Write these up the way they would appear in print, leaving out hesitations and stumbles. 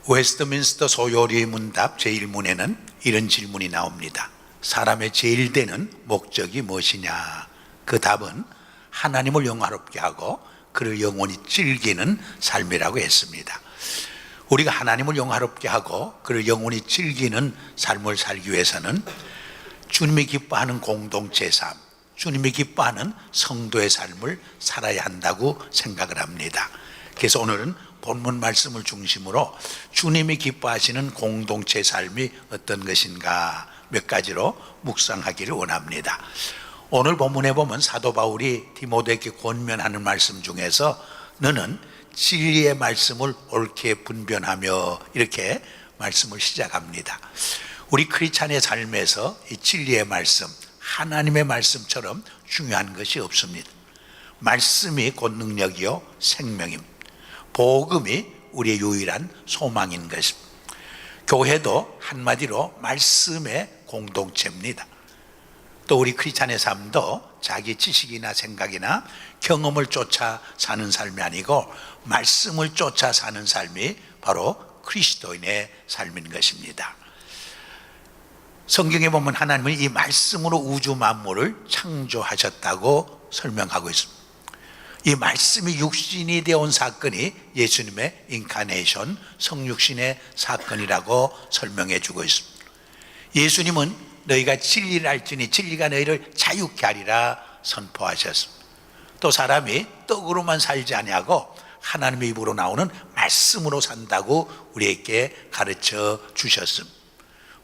웨스트민스터 소요리 문답 제1문에는 이런 질문이 나옵니다. 사람의 제일 되는 목적이 무엇이냐? 그 답은 하나님을 영화롭게 하고 그를 영원히 즐기는 삶이라고 했습니다. 우리가 하나님을 영화롭게 하고 그를 영원히 즐기는 삶을 살기 위해서는 주님이 기뻐하는 공동체 삶, 주님이 기뻐하는 성도의 삶을 살아야 한다고 생각을 합니다. 그래서 오늘은 본문 말씀을 중심으로 주님이 기뻐하시는 공동체 삶이 어떤 것인가 몇 가지로 묵상하기를 원합니다. 오늘 본문에 보면 사도 바울이 디모데에게 권면하는 말씀 중에서 너는 진리의 말씀을 옳게 분별하며 이렇게 말씀을 시작합니다. 우리 크리스찬의 삶에서 이 진리의 말씀, 하나님의 말씀처럼 중요한 것이 없습니다. 말씀이 곧 능력이요 생명입니다. 복음이 우리의 유일한 소망인 것입니다. 교회도 한마디로 말씀의 공동체입니다. 또 우리 크리스찬의 삶도 자기 지식이나 생각이나 경험을 쫓아 사는 삶이 아니고 말씀을 쫓아 사는 삶이 바로 그리스도인의 삶인 것입니다. 성경에 보면 하나님은 이 말씀으로 우주 만물을 창조하셨다고 설명하고 있습니다. 이 말씀이 육신이 되어온 사건이 예수님의 인카네이션, 성육신의 사건이라고 설명해 주고 있습니다. 예수님은 너희가 진리를 알지니 진리가 너희를 자유케 하리라 선포하셨습니다. 또 사람이 떡으로만 살지 아니하고 하나님의 입으로 나오는 말씀으로 산다고 우리에게 가르쳐 주셨습니다.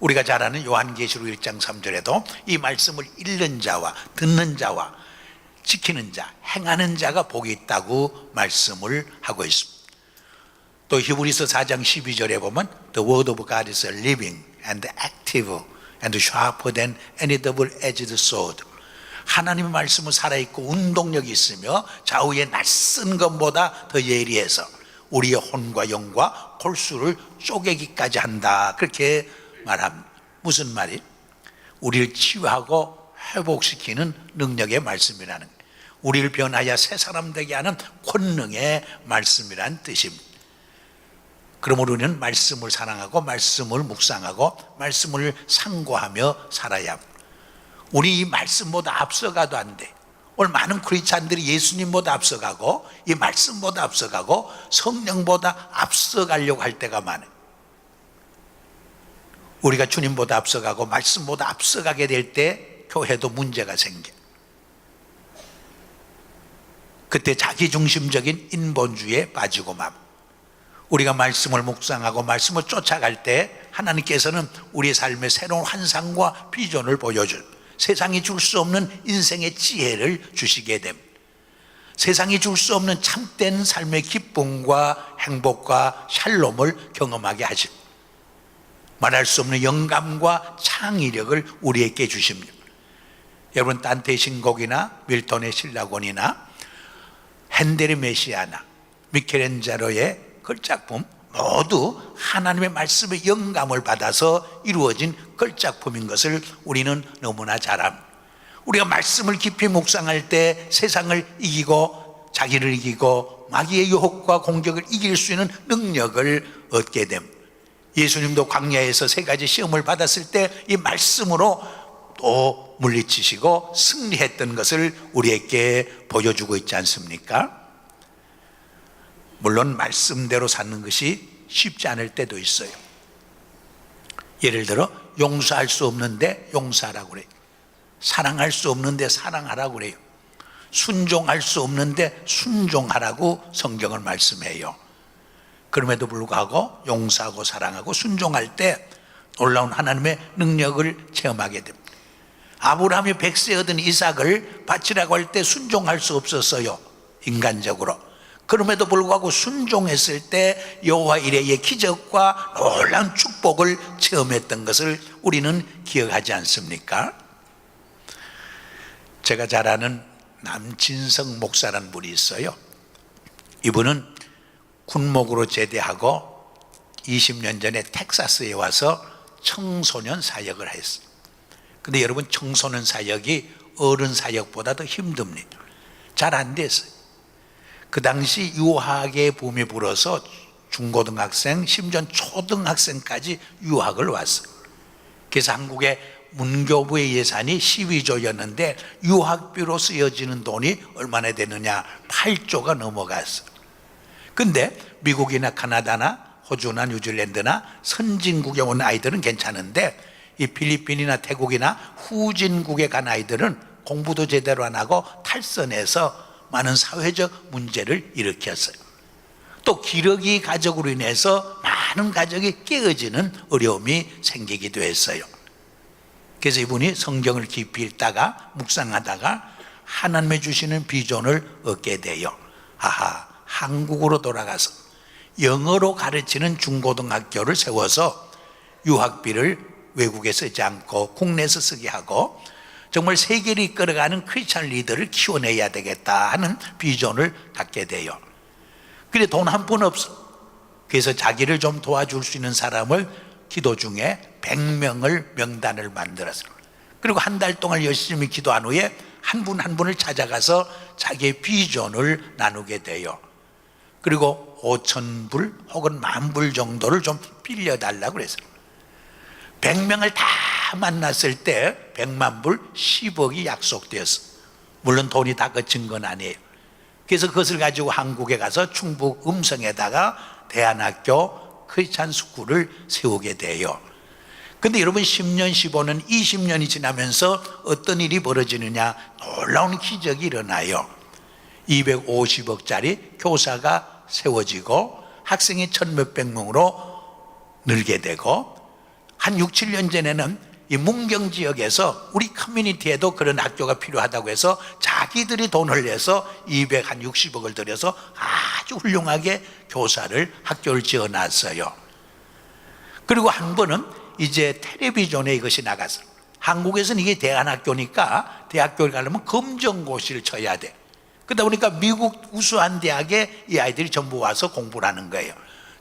우리가 잘 아는 요한계시록 1장 3절에도 이 말씀을 읽는 자와 듣는 자와 지키는 자, 행하는 자가 복이 있다고 말씀을 하고 있습니다. 또 히브리서 4장 12절에 보면 The word of God is living and active and sharper than any double-edged sword. 하나님의 말씀은 살아있고 운동력이 있으며 좌우에 낯선 것보다 더 예리해서 우리의 혼과 영과 골수를 쪼개기까지 한다. 그렇게 말합니다. 무슨 말이? 우리를 치유하고 회복시키는 능력의 말씀이라는 거예요. 우리를 변하여 새 사람 되게 하는 권능의 말씀이란 뜻입니다. 그러므로 우리는 말씀을 사랑하고 말씀을 묵상하고 말씀을 상고하며 살아야 합니다. 우리 이 말씀보다 앞서가도 안 돼. 오늘 많은 크리스찬들이 예수님보다 앞서가고 이 말씀보다 앞서가고 성령보다 앞서가려고 할 때가 많아요. 우리가 주님보다 앞서가고 말씀보다 앞서가게 될 때 교회도 문제가 생겨. 그때 자기중심적인 인본주의에 빠지고 막 우리가 말씀을 묵상하고 말씀을 쫓아갈 때 하나님께서는 우리의 삶의 새로운 환상과 비전을 보여줄, 세상이 줄 수 없는 인생의 지혜를 주시게 됩니다. 세상이 줄 수 없는 참된 삶의 기쁨과 행복과 샬롬을 경험하게 하십니다. 말할 수 없는 영감과 창의력을 우리에게 주십니다. 여러분 단테의 신곡이나 밀톤의 신라곤이나 핸델의 메시아나 미켈란젤로의 걸작품 모두 하나님의 말씀의 영감을 받아서 이루어진 걸작품인 것을 우리는 너무나 잘 압니다. 우리가 말씀을 깊이 묵상할 때 세상을 이기고 자기를 이기고 마귀의 유혹과 공격을 이길 수 있는 능력을 얻게 됩니다. 예수님도 광야에서 3가지 시험을 받았을 때 이 말씀으로 또 물리치시고 승리했던 것을 우리에게 보여주고 있지 않습니까? 물론 말씀대로 사는 것이 쉽지 않을 때도 있어요. 예를 들어 용서할 수 없는데 용서하라고 그래요. 사랑할 수 없는데 사랑하라고 그래요. 순종할 수 없는데 순종하라고 성경을 말씀해요. 그럼에도 불구하고 용서하고 사랑하고 순종할 때 놀라운 하나님의 능력을 체험하게 됩니다. 아브라함이 100세 얻은 이삭을 바치라고 할 때 순종할 수 없었어요. 인간적으로. 그럼에도 불구하고 순종했을 때 여호와 이레의 기적과 놀라운 축복을 체험했던 것을 우리는 기억하지 않습니까? 제가 잘 아는 남진성 목사라는 분이 있어요. 이분은 군목으로 제대하고 20년 전에 텍사스에 와서 청소년 사역을 했어요. 근데 여러분 청소년 사역이 어른 사역보다 더 힘듭니다. 잘 안 됐어요. 그 당시 유학의 붐이 불어서 중고등학생, 심지어 초등학생까지 유학을 왔어요. 그래서 한국의 문교부의 예산이 12조였는데 유학비로 쓰여지는 돈이 얼마나 되느냐, 8조가 넘어갔어요. 근데 미국이나 카나다나 호주나 뉴질랜드나 선진국에 온 아이들은 괜찮은데 이 필리핀이나 태국이나 후진국에 간 아이들은 공부도 제대로 안 하고 탈선해서 많은 사회적 문제를 일으켰어요. 또 기러기 가족으로 인해서 많은 가족이 깨어지는 어려움이 생기기도 했어요. 그래서 이분이 성경을 깊이 읽다가 묵상하다가 하나님이 주시는 비전을 얻게 돼요. 한국으로 돌아가서 영어로 가르치는 중고등학교를 세워서 유학비를 외국에 쓰지 않고 국내에서 쓰게 하고 정말 세계를 이끌어가는 크리스찬 리더를 키워내야 되겠다 하는 비전을 갖게 돼요. 그래 돈 한 푼 없어. 그래서 자기를 좀 도와줄 수 있는 사람을 기도 중에 100명을 명단을 만들었어요. 그리고 한 달 동안 열심히 기도한 후에 한 분 한 분을 찾아가서 자기의 비전을 나누게 돼요. 그리고 5,000불 혹은 10,000불 정도를 좀 빌려달라고 그랬어요. 100명을 다 만났을 때 100만 불, 10억이 약속되었어. 물론 돈이 다 그친 건 아니에요. 그래서 그것을 가지고 한국에 가서 충북 음성에다가 대안학교 크리스찬 스쿨을 세우게 돼요. 근데 여러분 10년, 15년, 20년이 지나면서 어떤 일이 벌어지느냐, 놀라운 기적이 일어나요. 250억짜리 교사가 세워지고 학생이 1,몇백 명으로 늘게 되고 한 6, 7년 전에는 이 문경 지역에서 우리 커뮤니티에도 그런 학교가 필요하다고 해서 자기들이 돈을 내서 260억을 들여서 아주 훌륭하게 교사를 학교를 지어놨어요. 그리고 한 번은 이제 텔레비전에 이것이 나갔어요. 한국에서는 이게 대안학교니까 대학교를 가려면 검정고시를 쳐야 돼. 그러다 보니까 미국 우수한 대학에 이 아이들이 전부 와서 공부를 하는 거예요.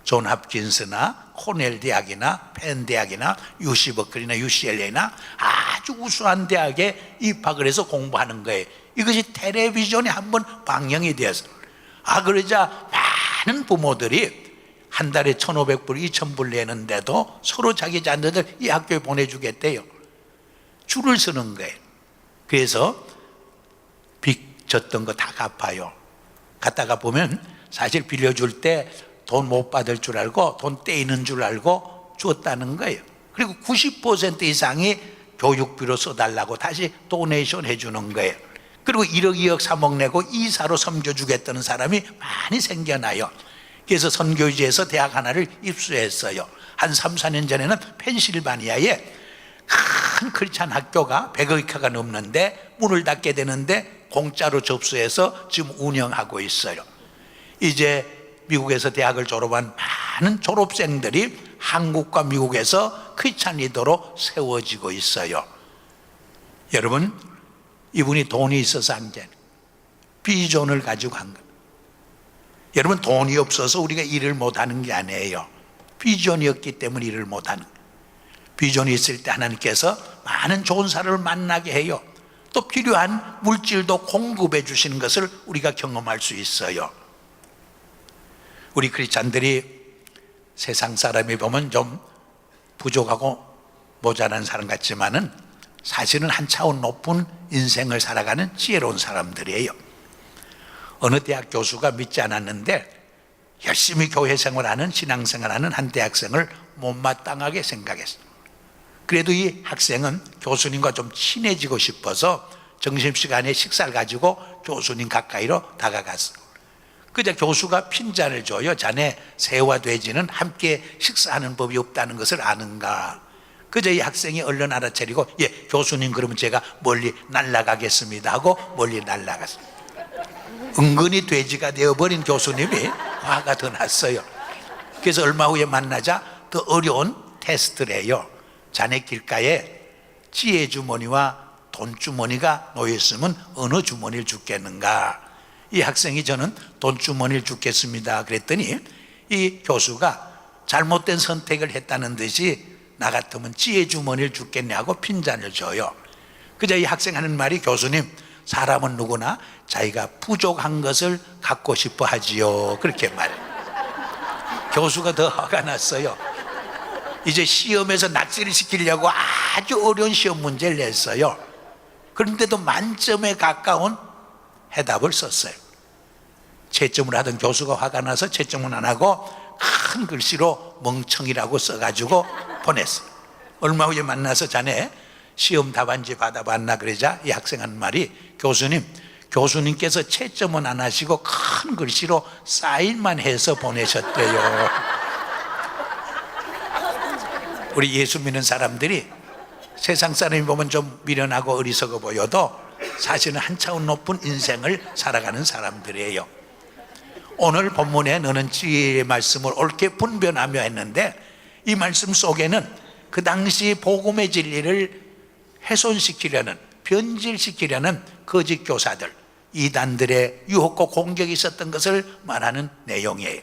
존 홉킨스나 코넬 대학이나 펜 대학이나 UC 버클리나 UCLA나 아주 우수한 대학에 입학을 해서 공부하는 거예요. 이것이 텔레비전에 한번 방영이 되었어요. 그러자 많은 부모들이 한 달에 1,500불, 2,000불 내는데도 서로 자기 자녀들 이 학교에 보내주겠대요. 줄을 서는 거예요. 그래서 빚 졌던 거 다 갚아요. 갔다가 보면 사실 빌려줄 때 돈 못 받을 줄 알고 돈 떼이는 줄 알고 줬다는 거예요. 그리고 90% 이상이 교육비로 써달라고 다시 도네이션 해주는 거예요. 그리고 1억, 2억, 3억 내고 이사로 섬겨주겠다는 사람이 많이 생겨나요. 그래서 선교지에서 대학 하나를 입수했어요. 한 3, 4년 전에는 펜실바니아에 큰 크리스찬 학교가 100억이가 넘는데 문을 닫게 되는데 공짜로 접수해서 지금 운영하고 있어요. 이제 미국에서 대학을 졸업한 많은 졸업생들이 한국과 미국에서 크리스찬 리더로 세워지고 있어요. 여러분, 이분이 돈이 있어서 한 게 비전을 가지고 한 거예요. 여러분, 돈이 없어서 우리가 일을 못하는 게 아니에요. 비전이었기 때문에 일을 못하는 거예요. 비전이 있을 때 하나님께서 많은 좋은 사람을 만나게 해요. 또 필요한 물질도 공급해 주시는 것을 우리가 경험할 수 있어요. 우리 크리스찬들이 세상 사람이 보면 좀 부족하고 모자란 사람 같지만은 사실은 한 차원 높은 인생을 살아가는 지혜로운 사람들이에요. 어느 대학 교수가 믿지 않았는데 열심히 교회 생활하는 신앙생활하는 한 대학생을 못마땅하게 생각했어요. 그래도 이 학생은 교수님과 좀 친해지고 싶어서 점심시간에 식사를 가지고 교수님 가까이로 다가갔어요. 그저 교수가 핀잔을 줘요. 자네 새와 돼지는 함께 식사하는 법이 없다는 것을 아는가? 그저 이 학생이 얼른 알아차리고 예, 교수님 그러면 제가 멀리 날아가겠습니다 하고 멀리 날아갔어요. 은근히 돼지가 되어버린 교수님이 화가 더 났어요. 그래서 얼마 후에 만나자 더 어려운 테스트를 해요. 자네 길가에 지혜 주머니와 돈 주머니가 놓여있으면 어느 주머니를 줍겠는가? 이 학생이 저는 돈 주머니를 줍겠습니다 그랬더니 이 교수가 잘못된 선택을 했다는 듯이 나 같으면 지혜 주머니를 줍겠냐고 핀잔을 줘요. 그저 이 학생 하는 말이 교수님 사람은 누구나 자기가 부족한 것을 갖고 싶어 하지요 그렇게 말해요. 교수가 더 화가 났어요. 이제 시험에서 낚시를 시키려고 아주 어려운 시험 문제를 냈어요. 그런데도 만점에 가까운 해답을 썼어요. 채점을 하던 교수가 화가 나서 채점은 안 하고 큰 글씨로 멍청이라고 써가지고 보냈어요. 얼마 후에 만나서 자네 시험 답안지 받아봤나 그러자 이 학생 한 말이, 교수님께서 채점은 안 하시고 큰 글씨로 사인만 해서 보내셨대요. 우리 예수 믿는 사람들이 세상 사람이 보면 좀 미련하고 어리석어 보여도 사실은 한 차원 높은 인생을 살아가는 사람들이에요. 오늘 본문에 너는 지혜의 말씀을 옳게 분별하며 했는데, 이 말씀 속에는 그 당시 복음의 진리를 훼손시키려는, 변질시키려는 거짓 교사들, 이단들의 유혹과 공격이 있었던 것을 말하는 내용이에요.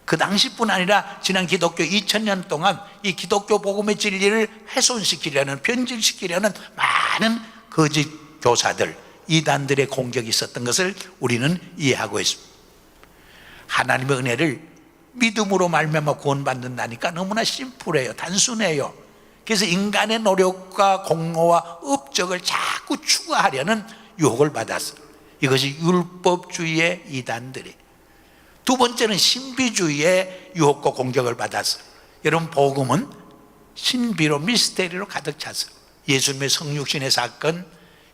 그 당시뿐 아니라 지난 기독교 2000년 동안 이 기독교 복음의 진리를 훼손시키려는, 변질시키려는 많은 거짓 교사들, 이단들의 공격이 있었던 것을 우리는 이해하고 있습니다. 하나님의 은혜를 믿음으로 말미암아 구원받는다니까 너무나 심플해요. 단순해요. 그래서 인간의 노력과 공로와 업적을 자꾸 추구하려는 유혹을 받았어요. 이것이 율법주의의 이단들이. 두 번째는 신비주의의 유혹과 공격을 받았어요. 여러분, 복음은 신비로, 미스테리로 가득 찼어요. 예수님의 성육신의 사건,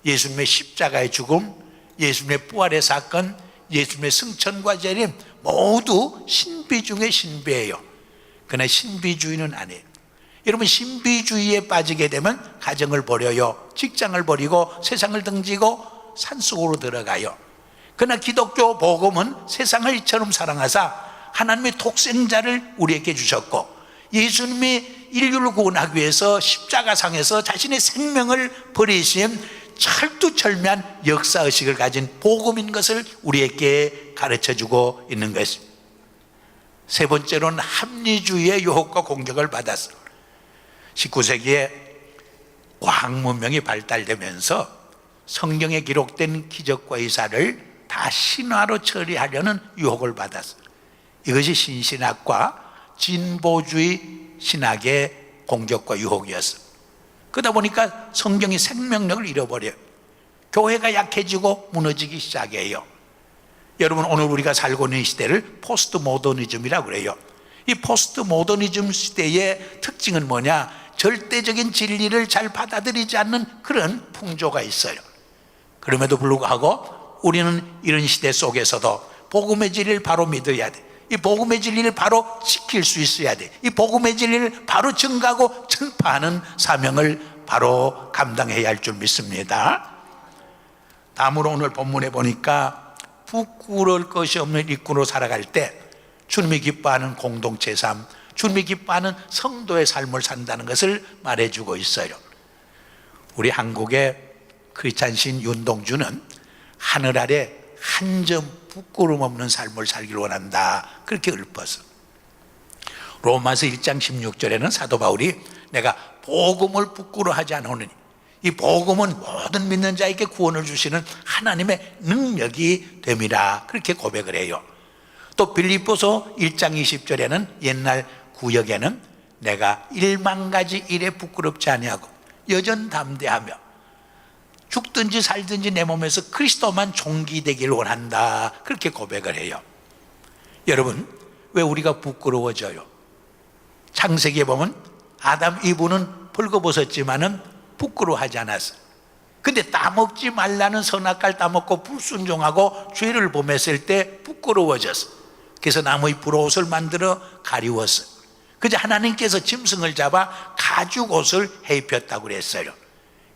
예수님의 십자가의 죽음, 예수님의 부활의 사건, 예수님의 승천과 재림, 모두 신비 중에 신비예요. 그러나 신비주의는 아니에요. 여러분, 신비주의에 빠지게 되면 가정을 버려요, 직장을 버리고 세상을 등지고 산속으로 들어가요. 그러나 기독교 복음은 세상을 이처럼 사랑하사 하나님의 독생자를 우리에게 주셨고, 예수님이 인류를 구원하기 위해서 십자가상에서 자신의 생명을 버리신 철두철미한 역사의식을 가진 복음인 것을 우리에게 가르쳐주고 있는 것입니다. 세 번째로는 합리주의의 유혹과 공격을 받았어요. 19세기에 과학 문명이 발달되면서 성경에 기록된 기적과 이사를 다 신화로 처리하려는 유혹을 받았어요. 이것이 신신학과 진보주의 신학의 공격과 유혹이었어요. 그러다 보니까 성경이 생명력을 잃어버려요. 교회가 약해지고 무너지기 시작해요. 여러분, 오늘 우리가 살고 있는 시대를 포스트 모더니즘이라고 그래요. 이 포스트 모더니즘 시대의 특징은 뭐냐? 절대적인 진리를 잘 받아들이지 않는 그런 풍조가 있어요. 그럼에도 불구하고 우리는 이런 시대 속에서도 복음의 진리를 바로 믿어야 돼. 이 복음의 진리를 바로 지킬 수 있어야 돼. 이 복음의 진리를 바로 증가하고 전파하는 사명을 바로 감당해야 할 줄 믿습니다. 다음으로 오늘 본문에 보니까 부끄러울 것이 없는 일꾼으로 살아갈 때 주님이 기뻐하는 공동체 삶, 주님이 기뻐하는 성도의 삶을 산다는 것을 말해주고 있어요. 우리 한국의 크리스찬 신 윤동주는 하늘 아래 한 점 부끄러움 없는 삶을 살기를 원한다, 그렇게 읊어서 로마서 1장 16절에는 사도 바울이 내가 복음을 부끄러워하지 않으니 이 복음은 모든 믿는 자에게 구원을 주시는 하나님의 능력이 됨이라, 그렇게 고백을 해요. 또 빌립보서 1장 20절에는 옛날 구역에는 내가 1만 가지 일에 부끄럽지 아니하고 여전 담대하며 죽든지 살든지 내 몸에서 그리스도만 존귀되기를 원한다, 그렇게 고백을 해요. 여러분, 왜 우리가 부끄러워져요? 창세기에 보면 아담 이브는 벌거벗었지만은 부끄러워하지 않았어요. 근데 따먹지 말라는 선악과를 따먹고 불순종하고 죄를 범했을 때 부끄러워졌어요. 그래서 나무의 불옷을 만들어 가리웠어요. 그래서 하나님께서 짐승을 잡아 가죽 옷을 해 입혔다고 그랬어요.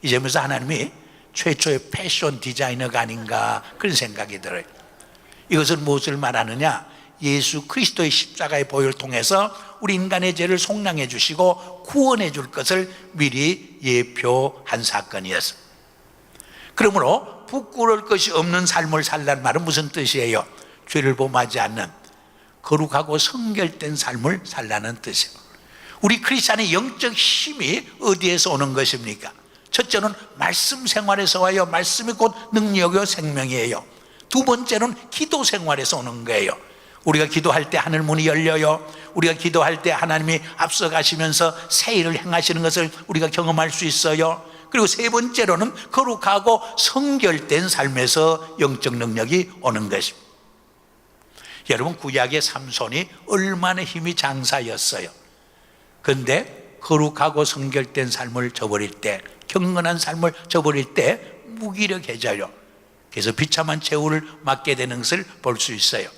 이 점에서 하나님이 최초의 패션 디자이너가 아닌가, 그런 생각이 들어요. 이것은 무엇을 말하느냐? 예수 그리스도의 십자가의 보혈을 통해서 우리 인간의 죄를 속량해 주시고 구원해 줄 것을 미리 예표한 사건이었습니다. 그러므로 부끄러울 것이 없는 삶을 살라는 말은 무슨 뜻이에요? 죄를 범하지 않는 거룩하고 성결된 삶을 살라는 뜻이에요. 우리 크리스찬의 영적 힘이 어디에서 오는 것입니까? 첫째는 말씀 생활에서 와요. 말씀이 곧 능력이요 생명이에요. 두 번째는 기도 생활에서 오는 거예요. 우리가 기도할 때 하늘 문이 열려요. 우리가 기도할 때 하나님이 앞서가시면서 새 일을 행하시는 것을 우리가 경험할 수 있어요. 그리고 세 번째로는 거룩하고 성결된 삶에서 영적 능력이 오는 것입니다. 여러분, 구약의 삼손이 얼마나 힘이 장사였어요. 그런데 거룩하고 성결된 삶을 저버릴 때, 경건한 삶을 저버릴 때 무기력해져요. 그래서 비참한 최후를 맞게 되는 것을 볼 수 있어요.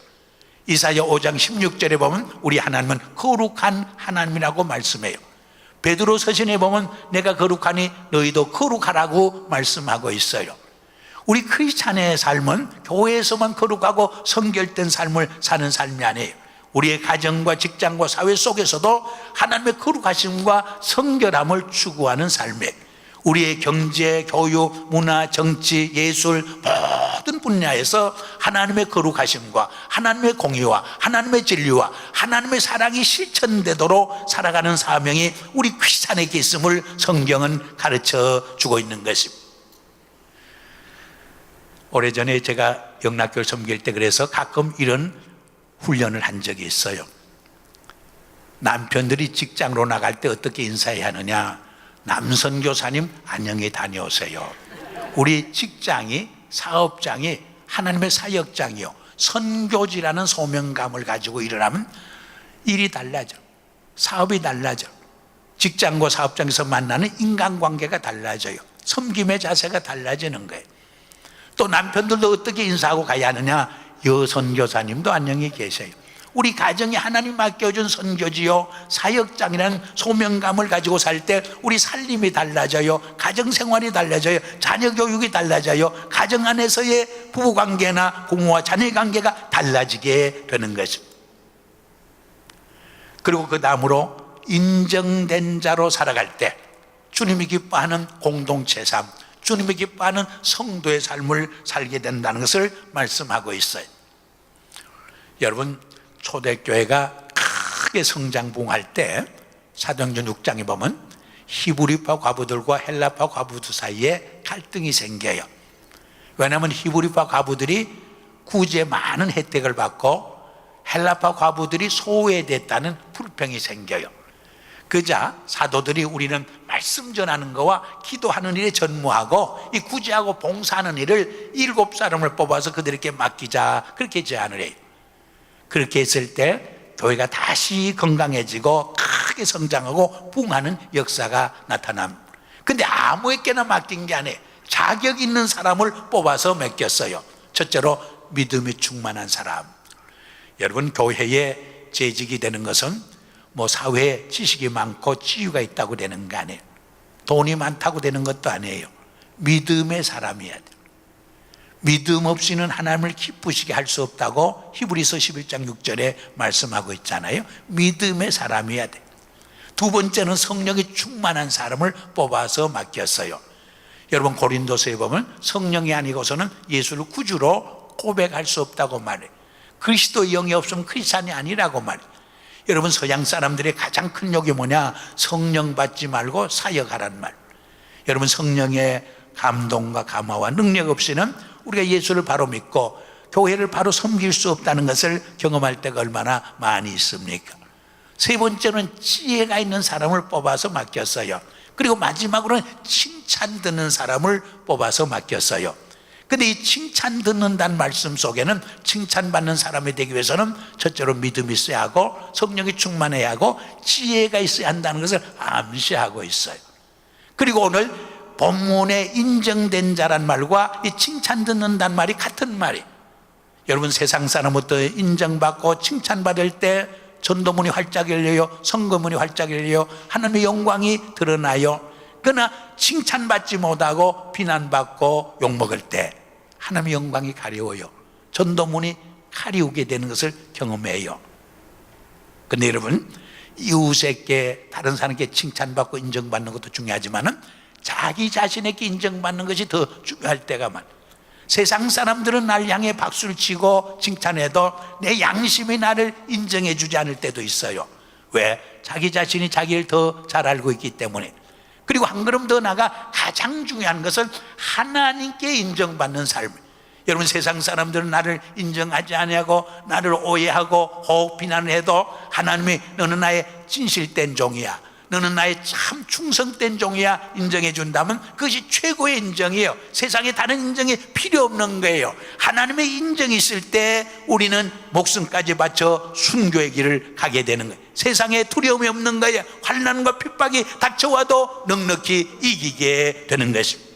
이사야 5장 16절에 보면 우리 하나님은 거룩한 하나님이라고 말씀해요. 베드로 서신에 보면 내가 거룩하니 너희도 거룩하라고 말씀하고 있어요. 우리 크리스찬의 삶은 교회에서만 거룩하고 성결된 삶을 사는 삶이 아니에요. 우리의 가정과 직장과 사회 속에서도 하나님의 거룩하심과 성결함을 추구하는 삶이에요. 우리의 경제, 교육, 문화, 정치, 예술 모든 분야에서 하나님의 거룩하심과 하나님의 공의와 하나님의 진리와 하나님의 사랑이 실천되도록 살아가는 사명이 우리 크리스찬에게 있음을 성경은 가르쳐 주고 있는 것입니다. 오래전에 제가 영락교를 섬길 때 그래서 가끔 이런 훈련을 한 적이 있어요. 남편들이 직장으로 나갈 때 어떻게 인사해야 하느냐. 남선교사님 안녕히 다녀오세요. 우리 직장이, 사업장이 하나님의 사역장이요, 선교지라는 소명감을 가지고 일을 하면 일이 달라져, 사업이 달라져, 직장과 사업장에서 만나는 인간관계가 달라져요. 섬김의 자세가 달라지는 거예요. 또 남편들도 어떻게 인사하고 가야 하느냐. 여선교사님도 안녕히 계세요. 우리 가정이 하나님 맡겨준 선교지요, 사역장이라는 소명감을 가지고 살 때 우리 살림이 달라져요. 가정생활이 달라져요. 자녀교육이 달라져요. 가정 안에서의 부부관계나 부모와 자녀관계가 달라지게 되는 것입니다. 그리고 그 다음으로 인정된 자로 살아갈 때 주님이 기뻐하는 공동체 삶, 주님이 기뻐하는 성도의 삶을 살게 된다는 것을 말씀하고 있어요. 여러분, 초대교회가 크게 성장 부흥할 때 사도행전 6장에 보면 히브리파 과부들과 헬라파 과부들 사이에 갈등이 생겨요. 왜냐하면 히브리파 과부들이 구제에 많은 혜택을 받고 헬라파 과부들이 소외됐다는 불평이 생겨요. 그자 사도들이 우리는 말씀 전하는 거와 기도하는 일에 전무하고 이 구제하고 봉사하는 일을 7사람을 뽑아서 그들에게 맡기자, 그렇게 제안을 해요. 그렇게 했을 때 교회가 다시 건강해지고 크게 성장하고 부흥하는 역사가 나타납니다. 근데 아무에게나 맡긴 게 아니에요. 자격 있는 사람을 뽑아서 맡겼어요. 첫째로 믿음이 충만한 사람. 여러분, 교회에 재직이 되는 것은 뭐 사회에 지식이 많고 지위가 있다고 되는 거 아니에요. 돈이 많다고 되는 것도 아니에요. 믿음의 사람이어야 돼요. 믿음 없이는 하나님을 기쁘시게 할 수 없다고 히브리서 11장 6절에 말씀하고 있잖아요. 믿음의 사람이어야 돼. 두 번째는 성령이 충만한 사람을 뽑아서 맡겼어요. 여러분, 고린도서에 보면 성령이 아니고서는 예수를 구주로 고백할 수 없다고 말해요. 그리스도 영이 없으면 크리스찬이 아니라고 말해요. 여러분, 서양 사람들의 가장 큰 욕이 뭐냐? 성령 받지 말고 사역하라는 말. 여러분, 성령의 감동과 감화와 능력 없이는 우리가 예수를 바로 믿고 교회를 바로 섬길 수 없다는 것을 경험할 때가 얼마나 많이 있습니까? 세 번째는 지혜가 있는 사람을 뽑아서 맡겼어요. 그리고 마지막으로는 칭찬 듣는 사람을 뽑아서 맡겼어요. 근데 이 칭찬 듣는다는 말씀 속에는 칭찬받는 사람이 되기 위해서는 첫째로 믿음이 있어야 하고 성령이 충만해야 하고 지혜가 있어야 한다는 것을 암시하고 있어요. 그리고 오늘 본문에 인정된 자란 말과 이 칭찬 듣는다는 말이 같은 말이에요. 여러분, 세상 사람부터 인정받고 칭찬받을 때 전도문이 활짝 열려요. 선거문이 활짝 열려요. 하나님의 영광이 드러나요. 그러나 칭찬받지 못하고 비난받고 욕먹을 때 하나님의 영광이 가려워요. 전도문이 가리우게 되는 것을 경험해요. 그런데 여러분, 이웃에게, 다른 사람에게 칭찬받고 인정받는 것도 중요하지만은 자기 자신에게 인정받는 것이 더 중요할 때가 많아요. 세상 사람들은 날 향해 박수를 치고 칭찬해도 내 양심이 나를 인정해 주지 않을 때도 있어요. 왜? 자기 자신이 자기를 더 잘 알고 있기 때문에. 그리고 한 걸음 더 나아가 가장 중요한 것은 하나님께 인정받는 삶. 여러분, 세상 사람들은 나를 인정하지 아니하고 나를 오해하고 호흡 비난을 해도 하나님이 너는 나의 진실된 종이야, 너는 나의 참 충성된 종이야 인정해 준다면 그것이 최고의 인정이에요. 세상에 다른 인정이 필요 없는 거예요. 하나님의 인정이 있을 때 우리는 목숨까지 바쳐 순교의 길을 가게 되는 거예요. 세상에 두려움이 없는 거예요. 환난과 핍박이 닥쳐와도 넉넉히 이기게 되는 것입니다.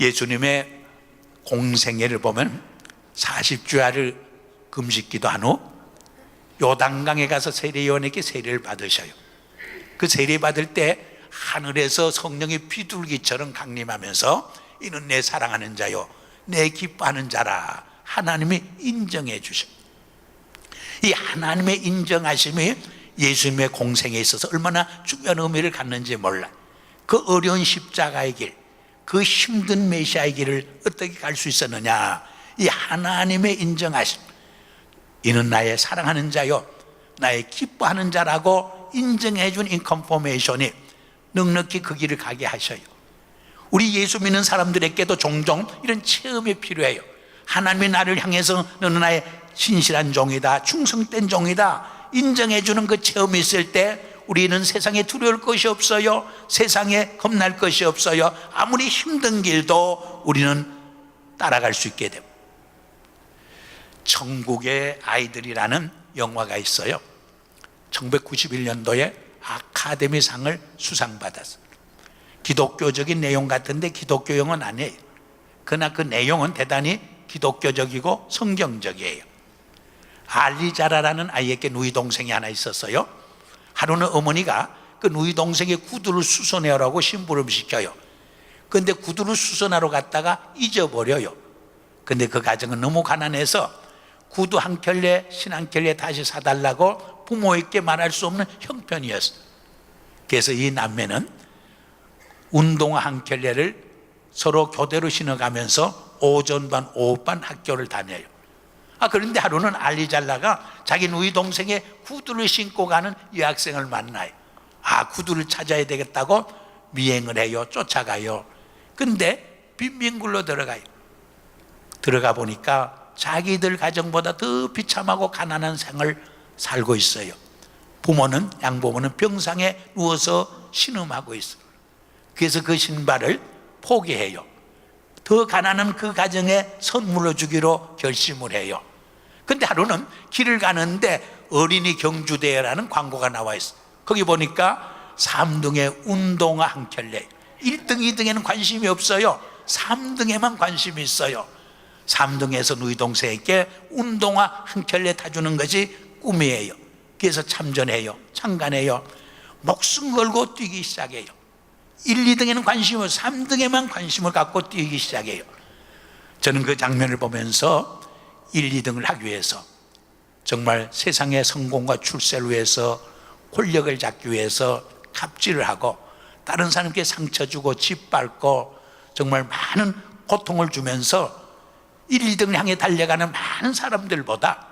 예수님의 공생애를 보면 40주야를 금식기도 한 후 요단강에 가서 세례요한에게 세례를 받으셔요. 그 세례 받을 때 하늘에서 성령이 비둘기처럼 강림하면서 이는 내 사랑하는 자요 내 기뻐하는 자라 하나님이 인정해 주셔. 이 하나님의 인정하심이 예수님의 공생에 있어서 얼마나 중요한 의미를 갖는지 몰라. 그 어려운 십자가의 길, 그 힘든 메시아의 길을 어떻게 갈 수 있었느냐. 이 하나님의 인정하심, 이는 나의 사랑하는 자요 나의 기뻐하는 자라고 인정해 준 인컨포메이션이 넉넉히 그 길을 가게 하셔요. 우리 예수 믿는 사람들에게도 종종 이런 체험이 필요해요. 하나님이 나를 향해서 너는 나의 신실한 종이다, 충성된 종이다 인정해 주는 그 체험이 있을 때 우리는 세상에 두려울 것이 없어요. 세상에 겁날 것이 없어요. 아무리 힘든 길도 우리는 따라갈 수 있게 됩니다. 천국의 아이들이라는 영화가 있어요. 1991년도에 아카데미상을 수상받았어요. 기독교적인 내용 같은데 기독교용은 아니에요. 그러나 그 내용은 대단히 기독교적이고 성경적이에요. 알리자라라는 아이에게 누이 동생이 하나 있었어요. 하루는 어머니가 그 누이 동생의 구두를 수선해오라고 심부름 시켜요. 그런데 구두를 수선하러 갔다가 잊어버려요. 근데 그 가정은 너무 가난해서 구두 한 켤레, 신 한 켤레 다시 사달라고 부모에게 말할 수 없는 형편이었어요. 그래서 이 남매는 운동화 한 켤레를 서로 교대로 신어가면서 오전반, 오후반 학교를 다녀요. 그런데 하루는 알리잘라가 자기 누이 동생의 구두를 신고 가는 여학생을 만나요. 구두를 찾아야 되겠다고 미행을 해요. 쫓아가요. 근데 빈민굴로 들어가요. 들어가 보니까 자기들 가정보다 더 비참하고 가난한 생을 살고 있어요. 부모는, 양부모는 병상에 누워서 신음하고 있어요. 그래서 그 신발을 포기해요. 더 가난한 그 가정에 선물로 주기로 결심을 해요. 근데 하루는 길을 가는데 어린이 경주대회라는 광고가 나와 있어요. 거기 보니까 3등에 운동화 한 켤레, 1등, 2등에는 관심이 없어요. 3등에만 관심이 있어요. 3등에서 누이 동생에게 운동화 한 켤레 타주는 것이 꿈이에요. 그래서 참전해요. 참관해요. 목숨 걸고 뛰기 시작해요. 1, 2등에는 관심을, 3등에만 관심을 갖고 뛰기 시작해요. 저는 그 장면을 보면서 1, 2등을 하기 위해서, 정말 세상의 성공과 출세를 위해서, 권력을 잡기 위해서 갑질을 하고 다른 사람께 상처 주고 짓밟고 정말 많은 고통을 주면서 1, 2등을 향해 달려가는 많은 사람들보다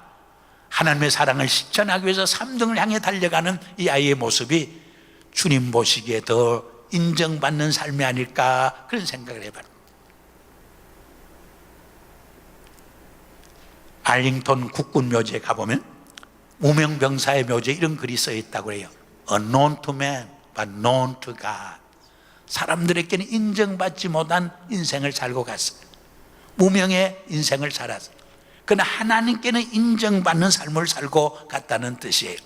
하나님의 사랑을 실천하기 위해서 3등을 향해 달려가는 이 아이의 모습이 주님 보시기에 더 인정받는 삶이 아닐까, 그런 생각을 해봐요. 알링턴 국군묘지에 가보면 무명병사의 묘지에 이런 글이 써 있다고 해요. Unknown to man, but known to God. 사람들에게는 인정받지 못한 인생을 살고 갔어요. 무명의 인생을 살았어요. 그러나 하나님께는 인정받는 삶을 살고 갔다는 뜻이에요.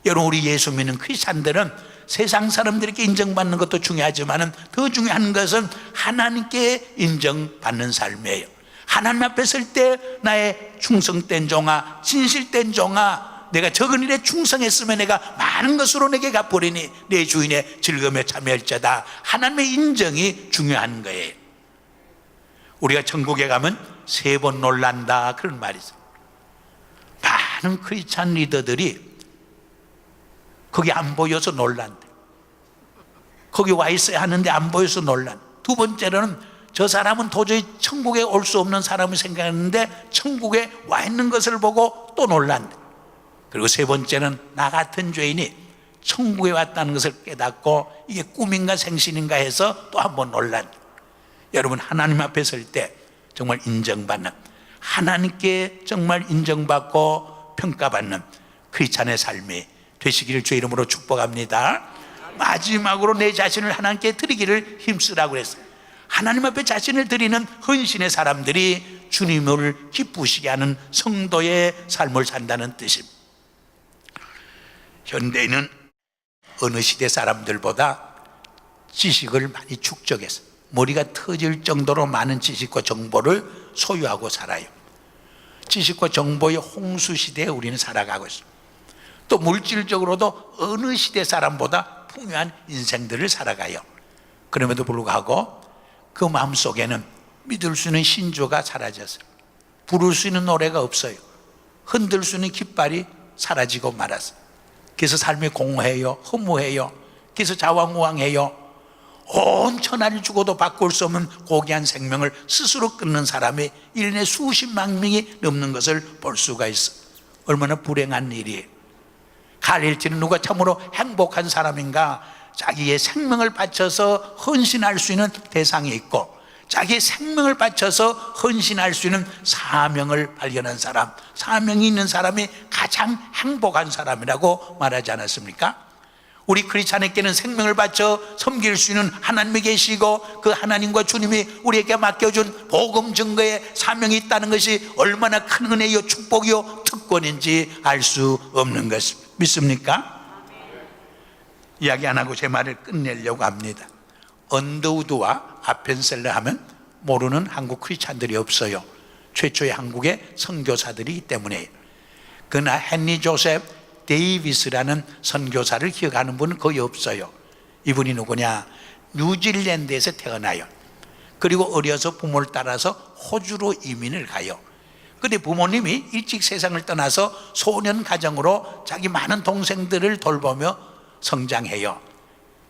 여러분, 우리 예수 믿는 크리스찬들은 세상 사람들에게 인정받는 것도 중요하지만 더 중요한 것은 하나님께 인정받는 삶이에요. 하나님 앞에 설 때 나의 충성된 종아, 진실된 종아, 내가 적은 일에 충성했으면 내가 많은 것으로 내게 갚으리니 내 주인의 즐거움에 참여할지어다. 하나님의 인정이 중요한 거예요. 우리가 천국에 가면 3번 놀란다, 그런 말이 있어요. 많은 크리스찬 리더들이 거기 안 보여서 놀란대. 거기 와 있어야 하는데 안 보여서 놀란. 두 번째로는 저 사람은 도저히 천국에 올 수 없는 사람을 생각했는데 천국에 와 있는 것을 보고 또 놀란대. 그리고 세 번째는 나 같은 죄인이 천국에 왔다는 것을 깨닫고 이게 꿈인가 생신인가 해서 또 한 번 놀란대. 여러분, 하나님 앞에 설 때 정말 인정받는, 하나님께 정말 인정받고 평가받는 크리스찬의 삶이 되시기를 주 이름으로 축복합니다. 마지막으로 내 자신을 하나님께 드리기를 힘쓰라고 그랬어요. 하나님 앞에 자신을 드리는 헌신의 사람들이 주님을 기쁘시게 하는 성도의 삶을 산다는 뜻입니다. 현대인은 어느 시대 사람들보다 지식을 많이 축적해서 머리가 터질 정도로 많은 지식과 정보를 소유하고 살아요. 지식과 정보의 홍수 시대에 우리는 살아가고 있습니다. 또 물질적으로도 어느 시대 사람보다 풍요한 인생들을 살아가요. 그럼에도 불구하고 그 마음속에는 믿을 수 있는 신조가 사라졌어요. 부를 수 있는 노래가 없어요. 흔들 수 있는 깃발이 사라지고 말았어요. 그래서 삶이 공허해요. 허무해요. 그래서 자왕우왕해요. 온 천하를 주고도 바꿀 수 없는 고귀한 생명을 스스로 끊는 사람이 1년에 수십만 명이 넘는 것을 볼 수가 있어. 얼마나 불행한 일이에요. 가릴지는 누가 참으로 행복한 사람인가? 자기의 생명을 바쳐서 헌신할 수 있는 대상이 있고, 자기의 생명을 바쳐서 헌신할 수 있는 사명을 발견한 사람, 사명이 있는 사람이 가장 행복한 사람이라고 말하지 않았습니까? 우리 크리스찬에게는 생명을 바쳐 섬길 수 있는 하나님이 계시고, 그 하나님과 주님이 우리에게 맡겨준 복음 증거에 사명이 있다는 것이 얼마나 큰 은혜요, 축복이요, 특권인지 알 수 없는 것입니다. 믿습니까? 이야기 안 하고 제 말을 끝내려고 합니다. 언더우드와 아펜셀러 하면 모르는 한국 크리스찬들이 없어요. 최초의 한국의 선교사들이기 때문에. 그러나 헨리 조셉 데이비스라는 선교사를 기억하는 분은 거의 없어요. 이분이 누구냐? 뉴질랜드에서 태어나요. 그리고 어려서 부모를 따라서 호주로 이민을 가요. 그런데 부모님이 일찍 세상을 떠나서 소년 가정으로 자기 많은 동생들을 돌보며 성장해요.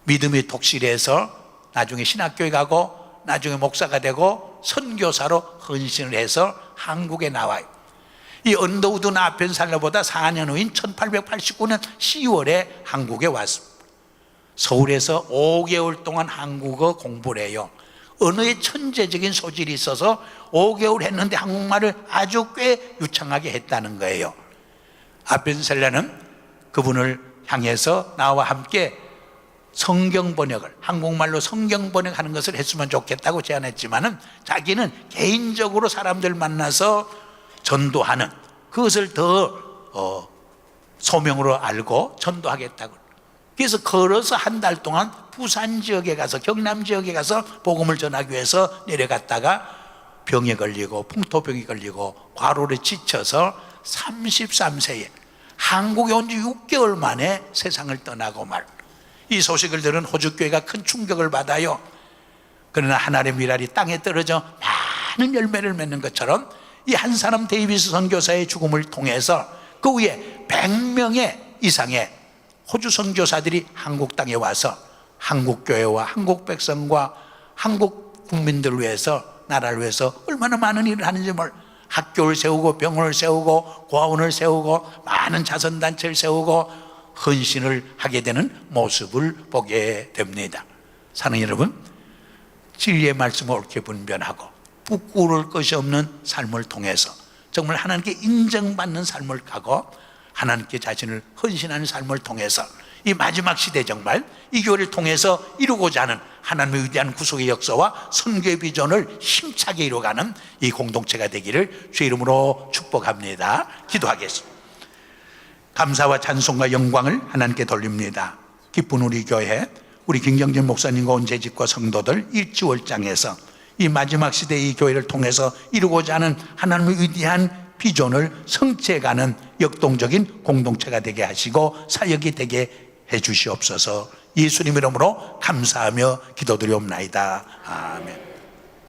믿음이 독실해서 나중에 신학교에 가고, 나중에 목사가 되고 선교사로 헌신을 해서 한국에 나와요. 이 언더우드 아펜셀러보다 4년 후인 1889년 10월에 한국에 왔습니다. 서울에서 5개월 동안 한국어 공부를 해요. 언어에 천재적인 소질이 있어서 5개월 했는데 한국말을 아주 꽤 유창하게 했다는 거예요. 아펜셀러는 그분을 향해서 나와 함께 성경 번역을, 한국말로 성경 번역하는 것을 했으면 좋겠다고 제안했지만은 자기는 개인적으로 사람들 만나서 전도하는 그것을 더 소명으로 알고 전도하겠다고. 그래서 걸어서 한 달 동안 부산 지역에 가서, 경남 지역에 가서 복음을 전하기 위해서 내려갔다가 병에 걸리고, 풍토병에 걸리고 과로를 지쳐서 33세에 한국에 온 지 6개월 만에 세상을 떠나고 말. 이 소식을 들은 호주교회가 큰 충격을 받아요. 그러나 하나님의 미랄이 땅에 떨어져 많은 열매를 맺는 것처럼 이 한 사람 데이비스 선교사의 죽음을 통해서 그 후에 100명의 이상의 호주 선교사들이 한국 땅에 와서 한국 교회와 한국 백성과 한국 국민들을 위해서, 나라를 위해서 얼마나 많은 일을 하는지 학교를 세우고, 병원을 세우고, 고아원을 세우고, 많은 자선단체를 세우고 헌신을 하게 되는 모습을 보게 됩니다. 사랑하는 여러분, 진리의 말씀을 옳게 분별하고 부끄러울 것이 없는 삶을 통해서 정말 하나님께 인정받는 삶을 가고 하나님께 자신을 헌신하는 삶을 통해서 이 마지막 시대 정말 이 교회를 통해서 이루고자 하는 하나님의 위대한 구속의 역사와 선교의 비전을 힘차게 이루어가는 이 공동체가 되기를 주의 이름으로 축복합니다. 기도하겠습니다. 감사와 찬송과 영광을 하나님께 돌립니다. 기쁜 우리 교회, 우리 김경진 목사님과 온 재직과 성도들 일지월장에서 이 마지막 시대의 이 교회를 통해서 이루고자 하는 하나님의 위대한 비전을 성취해가는 역동적인 공동체가 되게 하시고 사역이 되게 해 주시옵소서. 예수님 이름으로 감사하며 기도드리옵나이다. 아멘.